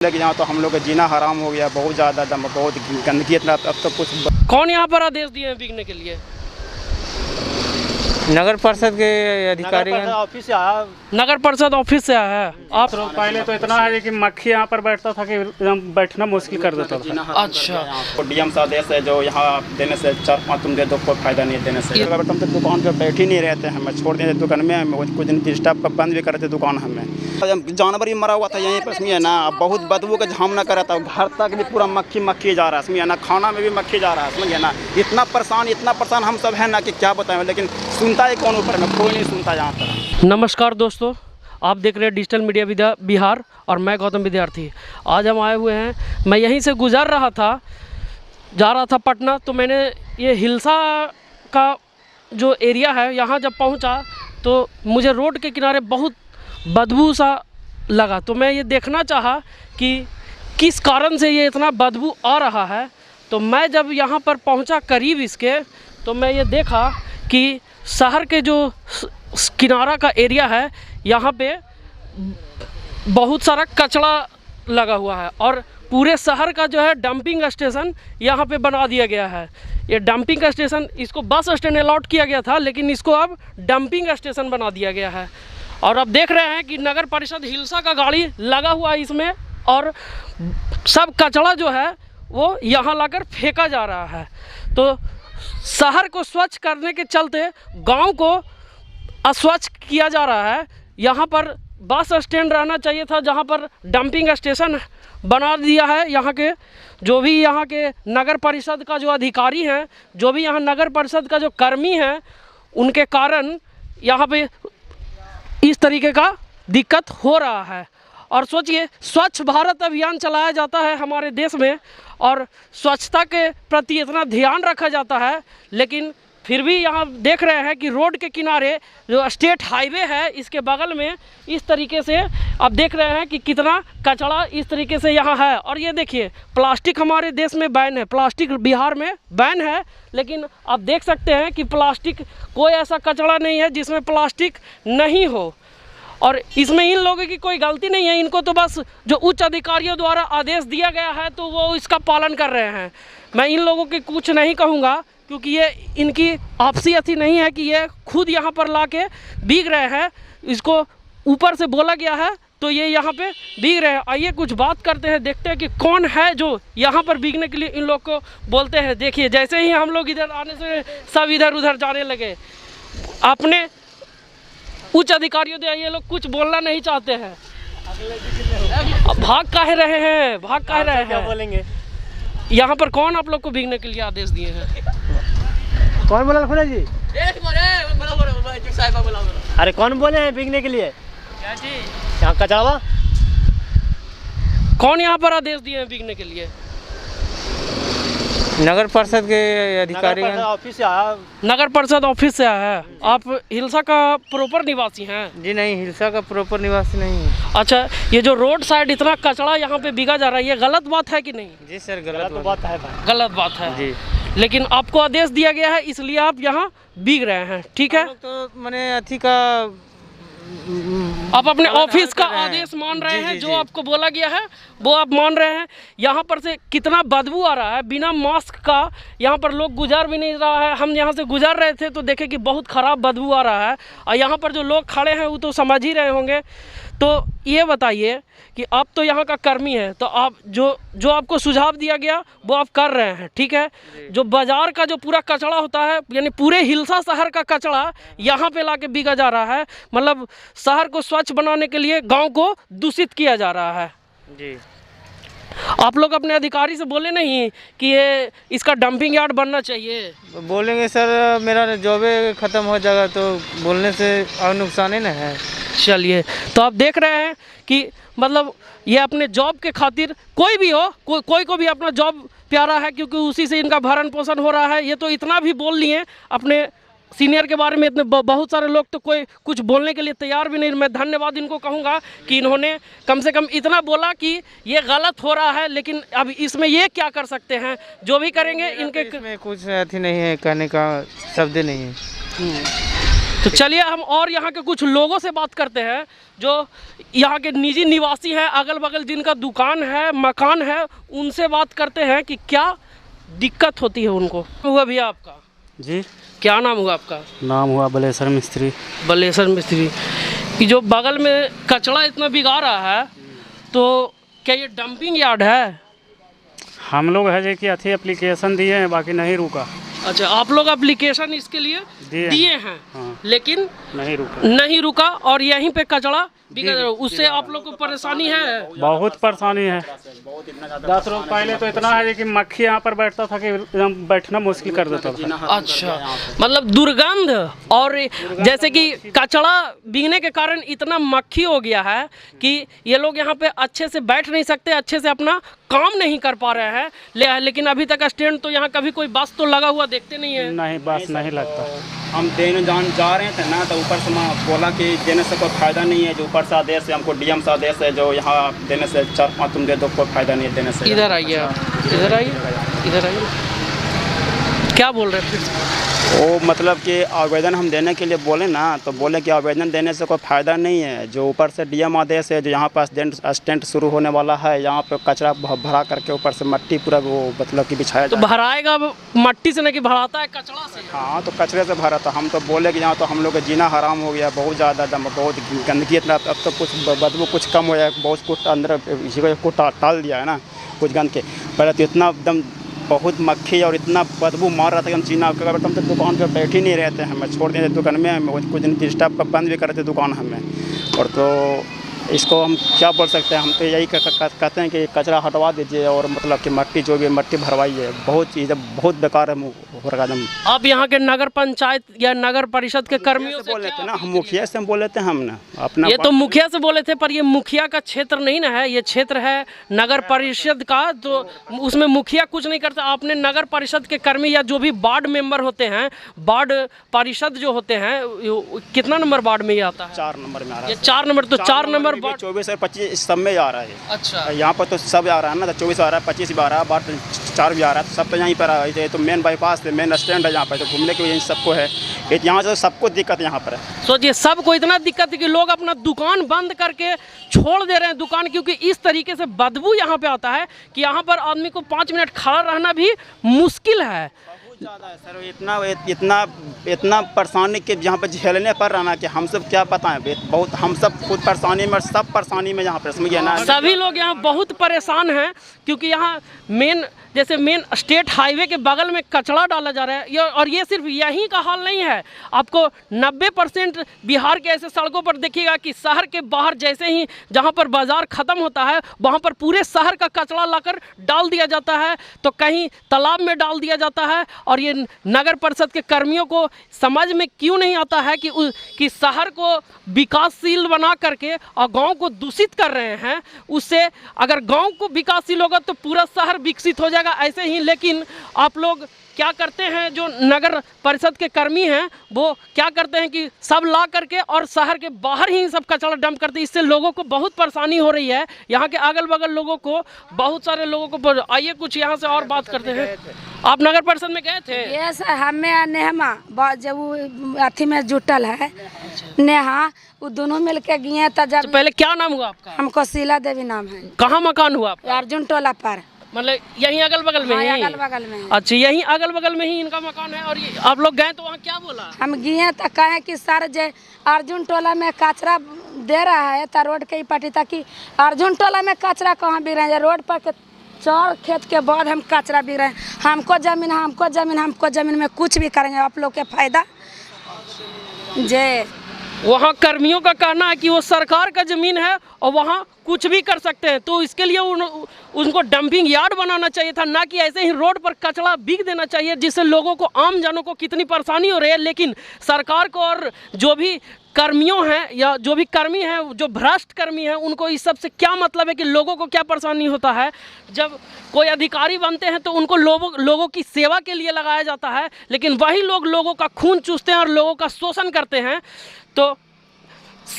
लेकिन यहाँ तो हम लोग का जीना हराम हो गया, बहुत ज़्यादा बहुत गंदगी इतना। अब तो कुछ कौन यहाँ पर आदेश दिए हैं बिकने के लिए? नगर परिषद के अधिकारी ऑफिस से आया। नगर परिषद ऑफिस से आया है। आप तो पहले तो इतना है कि मक्खी यहाँ पर बैठता था कि एकदम बैठना मुश्किल कर देता था। अच्छा, डीएम सा आदेश है जो यहाँ देने से 4-5 तुम दे दो, कोई फायदा नहीं देने से। अगर तुम तो दुकान पे बैठ ही नहीं रहते, हमें छोड़ देते दुकान में, हम कुछ दिन डिस्टर्ब बंद भी करते दुकान हमें। जानवर भी मरा हुआ था यहीं पर, इसमें ना बहुत बदबू का झामना कर रहा था, घर तक भी पूरा मक्खी जा रहा है इसमें ना, खाना में भी मक्खी जा रहा है समझिए ना। इतना परेशान हम सब हैं ना कि क्या बताएं, लेकिन सुनता है कौन ऊपर में, कोई नहीं सुनता यहाँ पर। नमस्कार दोस्तों, आप देख रहे हैं डिजिटल मीडिया बिहार और मैं गौतम विद्यार्थी। आज हम आए हुए हैं, मैं यहीं से जा रहा था पटना, तो मैंने ये हिलसा का जो एरिया है यहाँ जब पहुँचा तो मुझे रोड के किनारे बहुत बदबू सा लगा। तो मैं ये देखना चाहा कि किस कारण से ये इतना बदबू आ रहा है। तो मैं जब यहाँ पर पहुँचा करीब इसके, तो मैं ये देखा कि शहर के जो किनारा का एरिया है यहाँ पे बहुत सारा कचरा लगा हुआ है और पूरे शहर का जो है डंपिंग स्टेशन यहाँ पे बना दिया गया है। ये डंपिंग स्टेशन, इसको बस स्टैंड अलॉट किया गया था, लेकिन इसको अब डंपिंग स्टेशन बना दिया गया है। और अब देख रहे हैं कि नगर परिषद हिलसा का गाड़ी लगा हुआ है इसमें, और सब कचरा जो है वो यहाँ लाकर फेंका जा रहा है। तो शहर को स्वच्छ करने के चलते गांव को अस्वच्छ किया जा रहा है। यहाँ पर बस स्टैंड रहना चाहिए था, जहाँ पर डंपिंग स्टेशन बना दिया है। यहाँ के जो भी यहाँ के नगर परिषद का जो अधिकारी हैं, जो भी यहाँ नगर परिषद का जो कर्मी हैं, उनके कारण यहाँ पे इस तरीके का दिक्कत हो रहा है। और सोचिए, स्वच्छ भारत अभियान चलाया जाता है हमारे देश में और स्वच्छता के प्रति इतना ध्यान रखा जाता है, लेकिन फिर भी यहाँ देख रहे हैं कि रोड के किनारे जो स्टेट हाईवे है इसके बगल में इस तरीके से आप देख रहे हैं कि कितना कचरा इस तरीके से यहाँ है। और ये देखिए, प्लास्टिक हमारे देश में बैन है, प्लास्टिक बिहार में बैन है, लेकिन आप देख सकते हैं कि प्लास्टिक, कोई ऐसा कचरा नहीं है जिसमें प्लास्टिक नहीं हो। और इसमें इन लोगों की कोई गलती नहीं है, इनको तो बस जो उच्च अधिकारियों द्वारा आदेश दिया गया है तो वो इसका पालन कर रहे हैं। मैं इन लोगों के कुछ नहीं कहूँगा, क्योंकि ये इनकी आपसी अथी नहीं है कि ये खुद यहाँ पर ला के बीग रहे हैं। इसको ऊपर से बोला गया है तो ये यहाँ पे बीग रहे हैं। आइए कुछ बात करते हैं, देखते हैं कि कौन है जो यहाँ पर बीगने के लिए इन लोग को बोलते हैं। देखिए, जैसे ही हम लोग इधर आने से सब इधर उधर जाने लगे। अपने उच्च अधिकारियों से ये लोग कुछ बोलना नहीं चाहते हैं। भाग काहे रहे हैं, भाग काहे रहे हैं? क्या बोलेंगे? यहाँ पर कौन आप लोग को भीगने के लिए आदेश दिए हैं? कौन बोला खुला जी? अरे कौन बोले हैं भीगने के लिए? यहाँ कचरा कौन यहाँ पर आदेश दिए हैं भीगने के लिए? नगर परिषद के अधिकारी ऑफिस से आया। नगर परिषद ऑफिस से आया है। आप हिलसा का प्रॉपर निवासी हैं? जी नहीं, हिलसा का प्रॉपर निवासी नहीं है। अच्छा, ये जो रोड साइड इतना कचरा यहाँ पे बिगा जा रहा है, ये गलत बात है कि नहीं? जी सर, गलत बात है। गलत बात है जी, लेकिन आपको आदेश दिया गया है इसलिए आप यहाँ बिग रहे हैं, ठीक है? तो मैंने अथी का आप अपने ऑफिस का आदेश मान रहे हैं, जो आपको बोला गया है वो आप मान रहे हैं। यहाँ पर से कितना बदबू आ रहा है, बिना मास्क का यहाँ पर लोग गुजार भी नहीं रहा है। हम यहाँ से गुजर रहे थे तो देखे कि बहुत ख़राब बदबू आ रहा है, और यहाँ पर जो लोग खड़े हैं वो तो समझ ही रहे होंगे। तो ये बताइए कि आप तो यहाँ का कर्मी है, तो आप जो आपको सुझाव दिया गया वो आप कर रहे हैं, ठीक है? जो बाज़ार का जो पूरा कचरा होता है, यानी पूरे हिलसा शहर का कचरा यहाँ पे लाके बिगा जा रहा है। मतलब शहर को स्वच्छ बनाने के लिए गांव को दूषित किया जा रहा है। जी, आप लोग अपने अधिकारी से बोले नहीं कि ये इसका डंपिंग यार्ड बनना चाहिए? बोलेंगे सर, मेरा जॉब ख़त्म हो जाएगा, तो बोलने से और नुकसान ही ना है। चलिए, तो आप देख रहे हैं कि मतलब ये अपने जॉब के खातिर, कोई भी हो, कोई को भी अपना जॉब प्यारा है, क्योंकि उसी से इनका भरण पोषण हो रहा है। ये तो इतना भी बोल लिए अपने सीनियर के बारे में, इतने बहुत सारे लोग तो कोई कुछ बोलने के लिए तैयार भी नहीं। मैं धन्यवाद इनको कहूँगा कि इन्होंने कम से कम इतना बोला कि ये गलत हो रहा है, लेकिन अब इसमें ये क्या कर सकते हैं, जो भी करेंगे इनके इसमें कुछ अथी नहीं है, कहने का शब्द नहीं है। तो चलिए हम और यहाँ के कुछ लोगों से बात करते हैं जो यहाँ के निजी निवासी हैं, अगल बगल जिनका दुकान है, मकान है, उनसे बात करते हैं कि क्या दिक्कत होती है उनको। हुआ भैया आपका? जी, क्या नाम हुआ आपका? नाम हुआ बलेसर मिस्त्री। बलेसर मिस्त्री। कि जो बगल में कचरा इतना बिगा रहा है, तो क्या ये डंपिंग यार्ड है? हम लोग है कि अथी एप्लीकेशन दिए हैं, बाकी नहीं रुका। अच्छा, आप लोग एप्लीकेशन इसके लिए दिए हैं, हाँ। लेकिन नहीं रुका और यहीं पे कचरा बिगड़ रहा है। उससे आप लोग को परेशानी है? बहुत परेशानी है। 10 रोज पहले तो इतना है कि मक्खी यहाँ पर बैठता था कि एकदम बैठना मुश्किल कर देता था। अच्छा, मतलब दुर्गंध और जैसे कि कचरा बिगने के कारण इतना मक्खी हो गया है कि ये लोग यहाँ पे अच्छे से बैठ नहीं सकते, अच्छे से अपना काम नहीं कर पा रहे हैं। लेकिन अभी तक स्टैंड तो यहाँ कभी कोई बस तो लगा हुआ देखते नहीं है। नहीं, बस नहीं लगता। हम देने जा रहे थे ना, तो ऊपर से बोला कि देने से कोई फ़ायदा नहीं है, जो ऊपर से आदेश है, हमको डीएम से आदेश है, जो यहाँ देने से 4-5 तुम दे दो, कोई फ़ायदा नहीं है देने से। इधर आइए आप, इधर आइए, इधर आइए। क्या बोल रहे हैं? वो मतलब कि आवेदन हम देने के लिए बोले ना, तो बोले कि आवेदन देने से कोई फ़ायदा नहीं है, जो ऊपर से डीएम आदेश है, जो यहाँ पर स्टैंड शुरू होने वाला है, यहाँ पे कचरा भरा करके ऊपर से मट्टी पूरा वो मतलब कि बिछाया तो भराएगा मट्टी से, नहीं कि भराता है कचरा से? हाँ, तो कचरे से भरा था। हम तो बोले कि यहाँ तो हम लोग का जीना हराम हो गया, बहुत ज़्यादा दम, बहुत गंदगी इतना। अब तो कुछ बदबू कुछ कम हो जाए, बहुत कुछ अंदर इसी को टाल दिया है ना कुछ गंद के। पहले तो इतना एकदम बहुत मक्खी और इतना बदबू मार रहा था कि हम जीना हम तो दुकान पे बैठ ही नहीं रहते हैं, हमें छोड़ दिए दुकान में, हमें कुछ दिन डिस्टर्ब बंद भी करते दुकान हमें। और तो इसको हम क्या बोल सकते हैं, हम तो यही कहते हैं कि कचरा हटवा दीजिए और मतलब कि मट्टी जो भी मट्टी भरवाइए। बहुत चीज़ बहुत बेकार है हो रहा है। आप यहाँ के नगर पंचायत या नगर परिषद के कर्मियों से बोले थे ना, हम मुखिया से हम बोले थे, हम ना अपना ये तो मुखिया से बोले थे, पर ये मुखिया का क्षेत्र नहीं ना है, ये क्षेत्र है नगर परिषद का, तो उसमें मुखिया कुछ नहीं करता। आपने नगर परिषद के कर्मी या जो भी वार्ड मेंबर होते हैं, वार्ड परिषद जो होते हैं, कितना नंबर वार्ड में ये आता है? 4 नंबर में आ रहा है। ये 4 नंबर, तो 4 नंबर 24 और 25 सब में आ रहा है। अच्छा, यहाँ पर तो सब आ रहा है ना, तो 24 आ रहा है, 25 भी आ रहा है, 4 भी आ रहा है, सब तो यहीं पर आ रहा है। तो मेन बाईपास है, मेन स्टैंड है, यहाँ पर तो घूमने के लिए सबको है। यहाँ से सबको दिक्कत यहाँ पर है। सोचिए, सबको इतना दिक्कत है कि लोग अपना दुकान बंद करके छोड़ दे रहे हैं दुकान, क्योंकि इस तरीके से बदबू यहाँ पे आता है कि यहाँ पर आदमी को 5 मिनट खड़ा रहना भी मुश्किल है। ज़्यादा है सर, इतना परेशानी के यहाँ पर झेलने पर रहा ना कि हम सब क्या बताएं। बहुत हम सब खुद परेशानी में, सब परेशानी में यहाँ पर समझिए ना। सभी लोग यहाँ बहुत परेशान हैं, क्योंकि यहाँ मेन स्टेट हाईवे के बगल में कचरा डाला जा रहा है। और ये सिर्फ यहीं का हाल नहीं है, आपको 90% बिहार के ऐसे सड़कों पर देखिएगा कि शहर के बाहर जैसे ही जहाँ पर बाजार ख़त्म होता है, वहाँ पर पूरे शहर का कचरा लाकर डाल दिया जाता है, तो कहीं तालाब में डाल दिया जाता है। और ये नगर परिषद के कर्मियों को समझ में क्यों नहीं आता है कि शहर को विकासशील बना करके और गांव को दूषित कर रहे हैं। उससे अगर गांव को विकासशील होगा तो पूरा शहर विकसित हो जाएगा ऐसे ही। लेकिन आप लोग क्या करते हैं, जो नगर परिषद के कर्मी हैं वो क्या करते हैं कि सब ला करके और शहर के बाहर ही सब कचरा डंप करते हैं। इससे लोगों को बहुत परेशानी हो रही है, यहाँ के अगल बगल लोगों को, बहुत सारे लोगों को। आइए कुछ यहाँ से और बात करते हैं। आप नगर परिषद में गए थे? यस, हमें नेहा जब अथी में जुटल है नेहा, वो दोनों मिल के गए। जब पहले क्या नाम हुआ आपका? हमको शीला देवी नाम है। कहाँ मकान हुआ आपका? अर्जुन टोला पर, मतलब यहीं अगल बगल में? हाँ, अगल बगल में। अच्छा, यहीं अगल बगल में ही इनका मकान है। और आप लोग गए तो वहाँ क्या बोला? हम गए तो कहे कि सर जे अर्जुन टोला में कचरा दे रहा है तो रोड के ही पट्टी, ताकि अर्जुन टोला में कचरा कहाँ बिक रहे हैं, रोड पर के 4 खेत के बाद हम कचरा बिक रहे हैं। हमको जमीन में कुछ भी करेंगे, आप लोग के फायदा। जे वहाँ कर्मियों का कहना है कि वो सरकार का ज़मीन है और वहाँ कुछ भी कर सकते हैं, तो इसके लिए उनको डंपिंग यार्ड बनाना चाहिए था, ना कि ऐसे ही रोड पर कचरा बिक देना चाहिए, जिससे लोगों को, आम जनों को कितनी परेशानी हो रही है। लेकिन सरकार को और जो भी कर्मियों हैं या जो भी कर्मी हैं, जो भ्रष्ट कर्मी हैं, उनको इस सब से क्या मतलब है कि लोगों को क्या परेशानी होता है। जब कोई अधिकारी बनते हैं तो उनको लोगों की सेवा के लिए लगाया जाता है, लेकिन वही लोग लोगों का खून चूसते हैं और लोगों का शोषण करते हैं। तो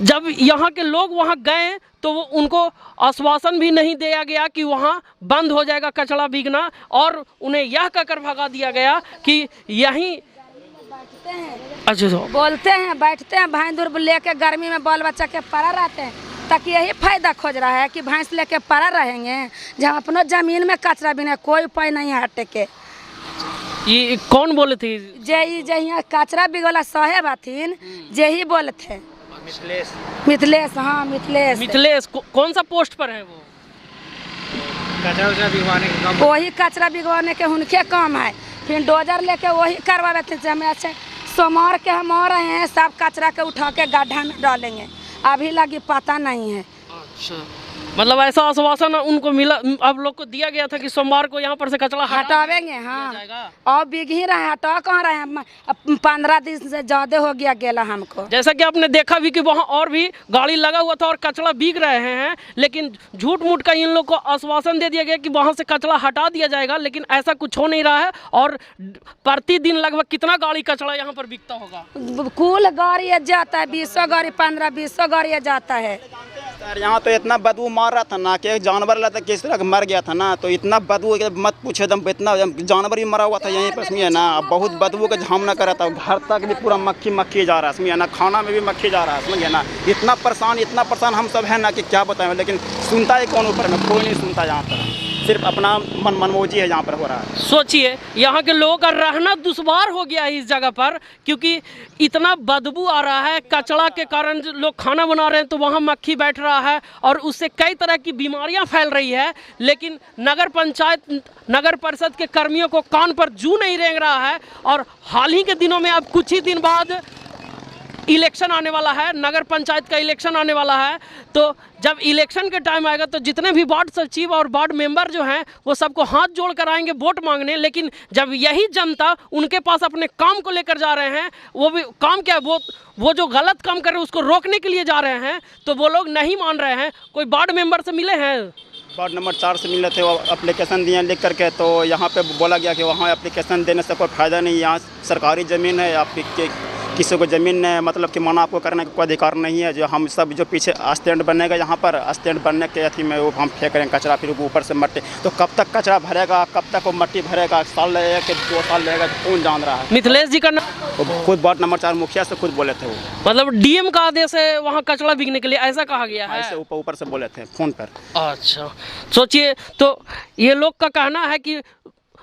जब यहाँ के लोग वहाँ गए तो वो उनको आश्वासन भी नहीं दिया गया कि वहाँ बंद हो जाएगा कचरा बिकना, और उन्हें यह कहकर भगा दिया गया कि यहीं बोलते हैं, अच्छा तो बोलते हैं, बैठते हैं भैंस दूर लेके गर्मी में बाल बच्चा के पड़ा रहते हैं, ताकि यही फायदा खोज रहा है कि भैंस लेके पड़ा रहेंगे जब अपनो जमीन में कचरा बिना कोई उपाय नहीं है हटे के। ये कौन बोले थे? जे यहाँ कचरा बिगोला साहेब हथिन जे ही बोले थे। मिथिलेश, हाँ मिथिलेश। मिथिलेश कौन सा पोस्ट पर है वो? कचरा बिगवाने के काम। वही कचरा बिगवाने के उनके काम है, फिर डोजर लेके वही करवा देते थे। हमें अच्छे सोमवार के हम आ रहे हैं, सब कचरा के उठा के गड्ढा में डालेंगे, अभी लगी पता नहीं है। अच्छा, मतलब ऐसा आश्वासन उनको मिला, आप लोग को दिया गया था कि सोमवार को यहाँ पर से कचरा हटावेंगे। हाँ, और बिग ही रहे, हटा कहाँ रहे हैं, 15 दिन से ज़्यादा हो गया गेला हमको। जैसा कि आपने देखा भी कि वहाँ और भी गाड़ी लगा हुआ था और कचरा बिक रहे हैं, लेकिन झूठ मूठ का इन लोग को आश्वासन दे दिया गया कि वहाँ से कचरा हटा दिया जाएगा, लेकिन ऐसा कुछ हो नहीं रहा है। और प्रतिदिन लगभग कितना गाड़ी कचरा यहाँ पर बिकता होगा? कुल गाड़ी जाता है 20 गाड़ी, 15-20 गाड़ी जाता है। सर यहाँ तो इतना बदबू मार रहा था ना कि एक जानवर लाता किस तरह का मर गया था ना, तो इतना बदबू मत पूछे, दम इतना जानवर ही मरा हुआ था यहीं पर समझिए ना। बहुत बदबू का झामना कर रहा था, घर तक भी पूरा मक्खी जा रहा है समझिए ना, खाना में भी मक्खी जा रहा है समझिए ना। इतना परेशान हम सब हैं ना कि क्या बताएं, लेकिन सुनता है कौन ऊपर में? कोई नहीं सुनता यहाँ पर, सिर्फ अपना मनमोजी है यहाँ पर हो रहा है। सोचिए यहाँ के लोगों का रहना दुश्वार हो गया है इस जगह पर, क्योंकि इतना बदबू आ रहा है कचरा के कारण। लोग खाना बना रहे हैं तो वहाँ मक्खी बैठ रहा है और उससे कई तरह की बीमारियां फैल रही है, लेकिन नगर पंचायत नगर परिषद के कर्मियों को कान पर जू नहीं रेंग रहा है। और हाल ही के दिनों में, अब कुछ ही दिन बाद इलेक्शन आने वाला है, नगर पंचायत का इलेक्शन आने वाला है, तो जब इलेक्शन के टाइम आएगा तो जितने भी वार्ड सचिव और वार्ड मेंबर जो हैं वो सबको हाथ जोड़ कर आएंगे वोट मांगने। लेकिन जब यही जनता उनके पास अपने काम को लेकर जा रहे हैं, वो भी काम क्या है, वो जो गलत काम कर रहे हैं उसको रोकने के लिए जा रहे हैं, तो वो लोग नहीं मान रहे हैं। कोई वार्ड मेंबर से मिले हैं? वार्ड नंबर 4 से मिले थे, वो एप्लीकेशन दिए लिख करके, तो यहाँ पे बोला गया कि वहाँ एप्लीकेशन देने से कोई फ़ायदा नहीं, यहाँ सरकारी ज़मीन है, आपकी किसी को ज़मीन मतलब कि मना आपको करने का कोई अधिकार नहीं है। जो हम सब जो पीछे स्टैंड बनेगा यहाँ पर, स्टैंड बनने के अथी में वो हम फेंक रहे हैं कचरा, फिर ऊपर से मट्टी, तो कब तक कचरा भरेगा, कब तक वो मट्टी भरेगा, साल लगेगा कि 2 साल लगेगा, कौन जान रहा है। मिथिलेश जी का नाम खुद वार्ड नंबर 4 मुखिया से खुद बोले थे वो, मतलब डीएम का आदेश है वहाँ कचरा बिकने के लिए, ऐसा कहा गया है? ऐसे ऊपर से बोले थे फ़ोन पर। अच्छा, सोचिए, तो ये लोग का कहना है कि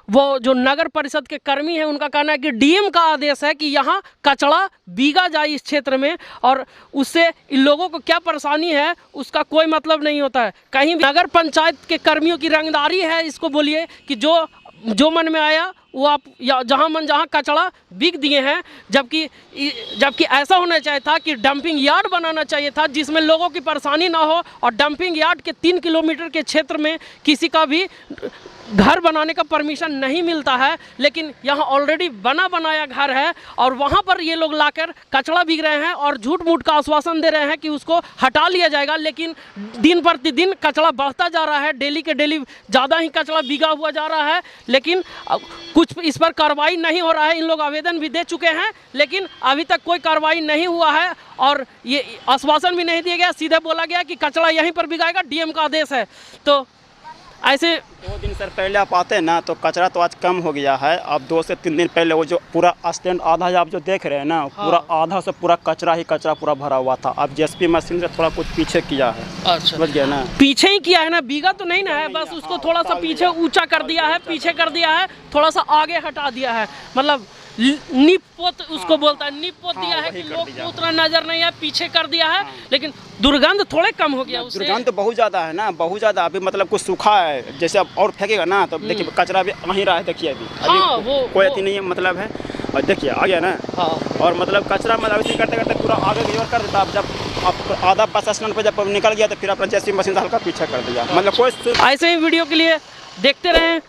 वो जो नगर परिषद के कर्मी हैं उनका कहना है कि डीएम का आदेश है कि यहाँ कचरा बीगा जाए इस क्षेत्र में, और उससे इन लोगों को क्या परेशानी है उसका कोई मतलब नहीं होता है। कहीं भी नगर पंचायत के कर्मियों की रंगदारी है, इसको बोलिए कि जो मन में आया वो आप जहाँ कचरा बिक दिए हैं, जबकि ऐसा होना चाहिए था कि डंपिंग यार्ड बनाना चाहिए था जिसमें लोगों की परेशानी ना हो। और डंपिंग यार्ड के 3 किलोमीटर के क्षेत्र में किसी का भी घर बनाने का परमिशन नहीं मिलता है, लेकिन यहाँ ऑलरेडी बना बनाया घर है और वहाँ पर ये लोग लाकर कचरा बिक रहे हैं और झूठ मूठ का आश्वासन दे रहे हैं कि उसको हटा लिया जाएगा। लेकिन दिन प्रतिदिन कचरा बढ़ता जा रहा है, डेली के डेली ज़्यादा ही कचरा बिका हुआ जा रहा है, लेकिन कुछ इस पर कार्रवाई नहीं हो रहा है। इन लोग आवेदन भी दे चुके हैं, लेकिन अभी तक कोई कार्रवाई नहीं हुआ है और ये आश्वासन भी नहीं दिया गया। सीधे बोला गया कि कचरा यहीं पर बिकाएगा, डीएम का आदेश है। तो ऐसे 2 दिन सर पहले आप आते हैं ना तो कचरा तो आज कम हो गया है। अब 2 से 3 दिन पहले वो जो पूरा स्टैंड आधा आप जो देख रहे हैं ना, पूरा आधा से पूरा कचरा पूरा भरा हुआ था। अब जेसीबी मशीन से थोड़ा कुछ पीछे किया है। अच्छा, समझ गया ना, पीछे ही किया है ना, बीगा तो नहीं ना है, बस उसको थोड़ा सा पीछे ऊंचा कर दिया है, पीछे कर दिया है, थोड़ा सा आगे हटा दिया है, मतलब नीप पोत उसको बोलता है, नीप पोत दिया है कि लोग को उतना नजर नहीं है, पीछे कर दिया है। लेकिन दुर्गंध थोड़े कम हो गया उससे। दुर्गंध तो बहुत ज़्यादा है ना, बहुत ज़्यादा। अभी मतलब कुछ सूखा है, जैसे अब और फेंकेगा ना तो देखिए कचरा भी वहीं रहा है, देखिए अभी कोई अथी नहीं है मतलब है। और देखिए आ गया ना, और मतलब कचरा मतलब इसी करते करते पूरा आगे की ओर कर देता। अब जब आप आधा बस स्टैंड पर जब निकल गया तो फिर अपना जेसीबी मशीन से हल्का पीछे कर दिया। मतलब कोई ऐसे ही वीडियो के लिए देखते रहें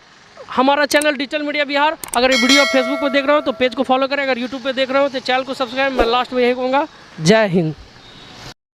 हमारा चैनल डिजिटल मीडिया बिहार। अगर ये वीडियो आप फेसबुक पर देख रहे हो तो पेज को फॉलो करें, अगर यूट्यूब पे देख रहे हो तो चैनल को सब्सक्राइब। मैं लास्ट में यही कहूँगा, जय हिंद।